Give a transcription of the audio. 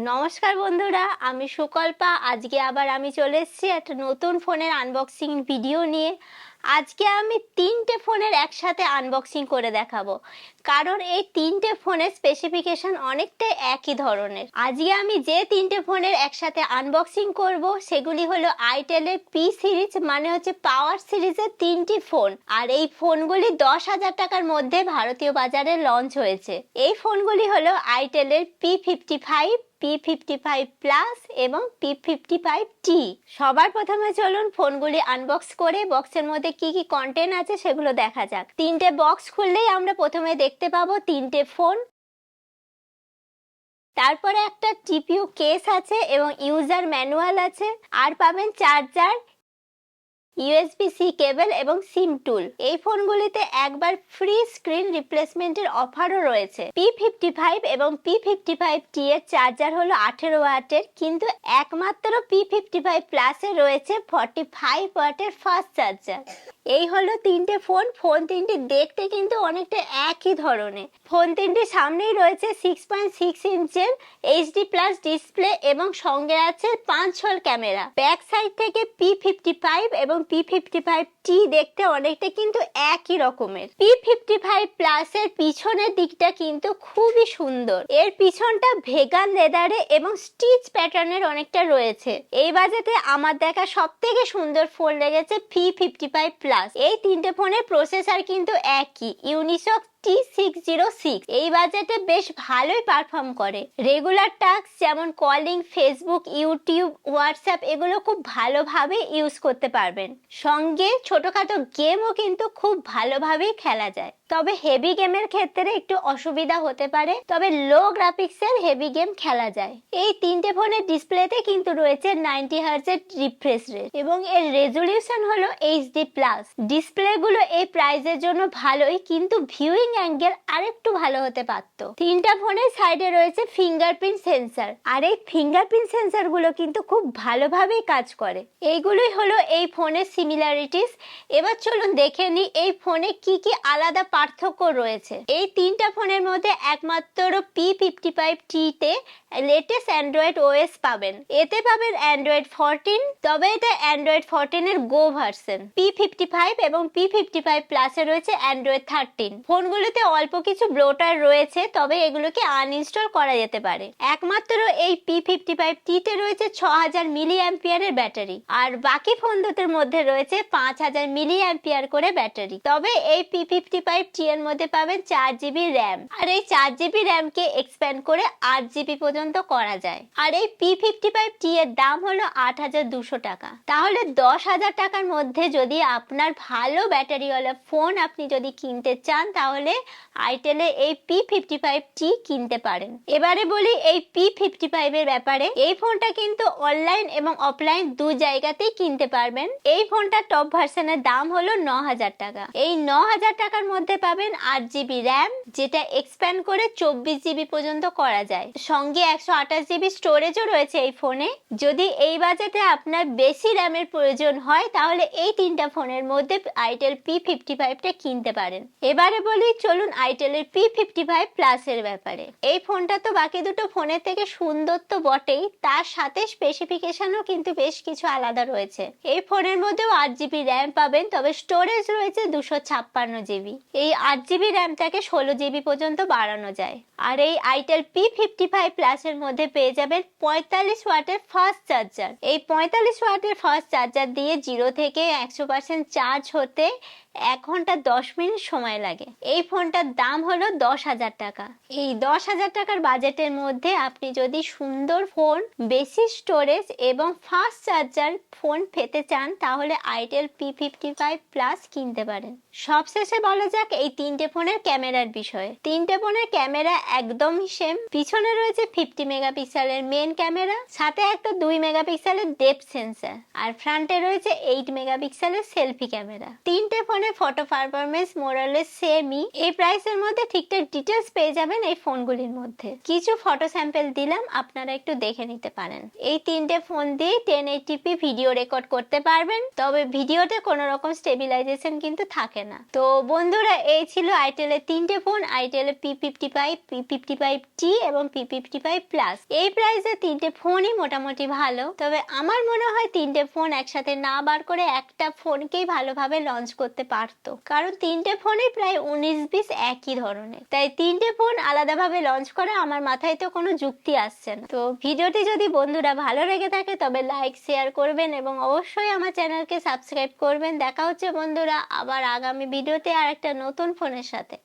নমস্কার বন্ধুরা, আমি সুকল্পা। আজকে আবার আমি চলে এসেছি একটা নতুন ফোনের আনবক্সিং ভিডিও নিয়ে। আজকে আমি তিনটে ফোনের একসাথে আনবক্সিং করে দেখাবো, কারণ এই তিনটে ফোনের স্পেসিফিকেশন অনেকটাই একই ধরনের। আজকে আমি যে তিনটে ফোনের একসাথে আনবক্সিং করব সেগুলি হলো আইটেলের পি সিরিজ, মানে হচ্ছে পাওয়ার সিরিজের তিনটি ফোন। আর এই ফোনগুলি 10,000 টাকার মধ্যে ভারতীয় বাজারে লঞ্চ হয়েছে। এই ফোনগুলি হলো আইটেলের P55, P55 প্লাস এবং P55T। সবার প্রথমে চলুন ফোনগুলি আনবক্স করে বক্সের মধ্যে কি কি কন্টেন্ট আছে সেগুলো দেখা যাক। তিনটে বক্স খুললেই আমরা প্রথমে দেখতে পাবো তিনটে ফোন। তারপরে একটা টিপিইউ কেস আছে এবং ইউজার ম্যানুয়াল আছে। আর পাবেন চার্জার, USB-C কেবল এবং সিম টুল। এই ফোনগুলিতে একবার ফ্রি স্ক্রিন রিপ্লেসমেন্টের অফারও রয়েছে। P55 এবং P55T এর চার্জার হলো 18 ওয়াটের, কিন্তু একমাত্র P55 প্লাসে রয়েছে 45 ওয়াটের ফাস্ট চার্জার। এই হলো তিনটে ফোন। ফোন তিনটি দেখতে কিন্তু অনেকটা একই ধরনের। ফোন তিনটির সামনেই রয়েছে 6.6 ইঞ্চের HD প্লাস ডিসপ্লে এবং সঙ্গে আছে 5 ছল ক্যামেরা। ব্যাক সাইড থেকে P55 এবং P55T দেখতে অনেকটা কিন্তু একই রকমের। P55 প্লাস এর পিছনের দিকটা কিন্তু খুবই সুন্দর। এর পিছনটা ভেগান লেদারে এবং স্টিচ প্যাটার্নের অনেকটা রয়েছে। এই বাজেটে আমার দেখা সবথেকে সুন্দর ফোন লেগেছে P55 প্লাস। এই তিনটে ফোনের প্রসেসর কিন্তু একই, ইউনিসক T606। এই বাজেটে বেশ ভালোই পারফর্ম করে। রেগুলার টাস্ক যেমন কলিং, ফেসবুক, ইউটিউব, হোয়াটসঅ্যাপ এগুলো খুব ভালোভাবে ইউজ করতে পারবেন। সঙ্গে ছোটখাটো গেমও কিন্তু খুব ভালোভাবেই খেলা যায়। তবে হেভি গেমের ক্ষেত্রে একটু অসুবিধা হতে পারে, তবে লো গ্রাফিক্সের হেভি গেম খেলা যায়। এই তিনটে ফোনের ডিসপ্লেতে কিন্তু রয়েছে 90 হার্টজের রিফ্রেশ রেট এবং এর রেজলিউশন হলো HD প্লাস। ডিসপ্লেগুলো এই প্রাইসের জন্য ভালোই, কিন্তু ভিউইং অ্যাঙ্গেল আরেকটু ভালো হতে পারত। তিনটা ফোনের সাইডে রয়েছে ফিঙ্গারপ্রিন্ট সেন্সর, আর এই ফিঙ্গারপ্রিন্ট সেন্সর গুলো কিন্তু খুব ভালোভাবেই কাজ করে। এইগুলোই হলো এই ফোনের সিমিলারিটিস। এবার চলুন দেখে নিই এই ফোনে কি কি আলাদা পার্থক্য রয়েছে। এই তিনটা ফোনের মধ্যে একমাত্র P55T তে লেটেস্ট অ্যান্ড্রয়েড OS পাবেন। এতে পাবেন অ্যান্ড্রয়েড 14, তবে এটা অ্যান্ড্রয়েড 14 এর গো ভার্সন। P55 এবং P55 প্লাসে রয়েছে অ্যান্ড্রয়েড 13। ফোনগুলোতে অল্প কিছু ব্লোটার রয়েছে, তবে এগুলোকে আনইনস্টল করা যেতে পারে। একমাত্র এই P55T তে রয়েছে 6000 মিলি অ্যাম্পিয়ারের ব্যাটারি, আর বাকি ফোন দুটোর মধ্যে রয়েছে 5000 মিলি অ্যাম্পিয়ার করে ব্যাটারি। তবে এই P55T এর মধ্যে পাবেন 4GB র্যাম, আর এই 4GB র্যাম কে এক্সপ্যান্ড করে 8GB পর্যন্ত করা যায়। আর এই P55T এর দাম হলো 8200 টাকা। তাহলে 10,000 টাকার মধ্যে যদি আপনার ভালো ব্যাটারিওয়ালা ফোন আপনি যদি কিনতে চান, তাহলে আইটেলে এই P55T কিনতে পারেন। এবারে বলি এই P55 এর ব্যাপারে। এই ফোনটা কিন্তু অনলাইন এবং অফলাইন দু জায়গাতেই কিনতে পারবেন। এই ফোনটা টপ ভার্সনের দাম হলো 9,000 টাকা। এই 9,000 টাকার মধ্যে পাবেন 8GB র্যাম, যেটা এক্সপ্যান্ড করে 24GB পর্যন্ত করা যায়। সঙ্গে 128GB স্টোরেজও রয়েছে এই ফোনে। যদি এই বাজেটে আপনার বেশি র্যামের প্রয়োজন হয়, তাহলে এই তিনটা ফোনের মধ্যে আইটেল P55 টা কিনতে পারেন। এবারে বলি চলুন আইটেলের P55 প্লাস এর ব্যাপারে। এই ফোনটা তো বাকি দুটো ফোনের থেকে সুন্দর তো বটেই, তার সাথে স্পেসিফিকেশনও কিন্তু বেশ কিছু আলাদা রয়েছে। এই ফোনের মধ্যেও 8GB র্যাম পাবেন, তবে স্টোরেজ রয়েছে 256GB। এই 8GB র্যামটাকে 16GB পর্যন্ত বাড়ানো যায়। আর এই আইটেল P55 প্লাস এর মধ্যে পেয়ে যাবেন 45 ওয়াটের ফাস্ট চার্জার। এই 45 ওয়াটের ফাস্ট চার্জার দিয়ে 0 থেকে 100% চার্জ হতে 1 ঘন্টা 10 মিনিট সময় লাগে। এই ফোনটার দাম হলো 10,000 টাকা। এই 10,000 টাকার বাজেটের মধ্যে আপনি যদি সুন্দর ফোন, বেশি স্টোরেজ এবং ফাস্ট চার্জার ফোন পেতে চান, তাহলে আইটেল P55 প্লাস কিনতে পারেন। সবশেষে বলা যাক এই তিনটে ফোনের ক্যামেরার বিষয়ে। তিনটে ফোনের ক্যামেরা একদমই সেম। পিছনে রয়েছে 50 মেগাপিক্সেলের মেন ক্যামেরা, সাথে একটা 2 মেগাপিক্সেলের ডেপথ সেন্সর, আর ফ্রন্টে রয়েছে 8 মেগাপিক্সেলের সেলফি ক্যামেরা। তিনটে ফোনে ফটো পারফরমেন্স মোরালেস সেমই। এই প্রাইসের মধ্যে ঠিকঠাক ডিটেলস পেয়ে যাবেন এই ফোনগুলির মধ্যে। কিছু ফটো স্যাম্পল দিলাম, আপনারা একটু দেখে নিতে পারেন। এই তিনটে ফোন দিয়ে 1080p ভিডিও রেকর্ড করতে পারবেন, তবে ভিডিওতে কোনো রকম স্টেবিলাইজেশন কিন্তু থাকে না। তো বন্ধুরা, এই ছিল আইটেলের তিনটে ফোন, আইটেলের P55, P55T এবং P55+। এই প্রাইসে তিনটে ফোনই মোটামুটি ভালো, তবে আমার মনে হয় তিনটে ফোন একসাথে না বার করে একটা ফোনকেই ভালোভাবে লঞ্চ করতে পারতো, কারণ তিনটে ফোনই প্রায় 19-20 একই ধরনের। তাই তিনটে ফোন আলাদাভাবে লঞ্চ করা আমার মাথায় তো কোনো যুক্তি আসছে না। তো ভিডিওটি যদি বন্ধুরা ভালো লেগে থাকে তবে লাইক শেয়ার করবেন এবং অবশ্যই আমার চ্যানেলকে সাবস্ক্রাইব করবেন। দেখা হচ্ছে বন্ধুরা আবার আগামী ভিডিওতে আর একটা নতুন ফোনের সাথে।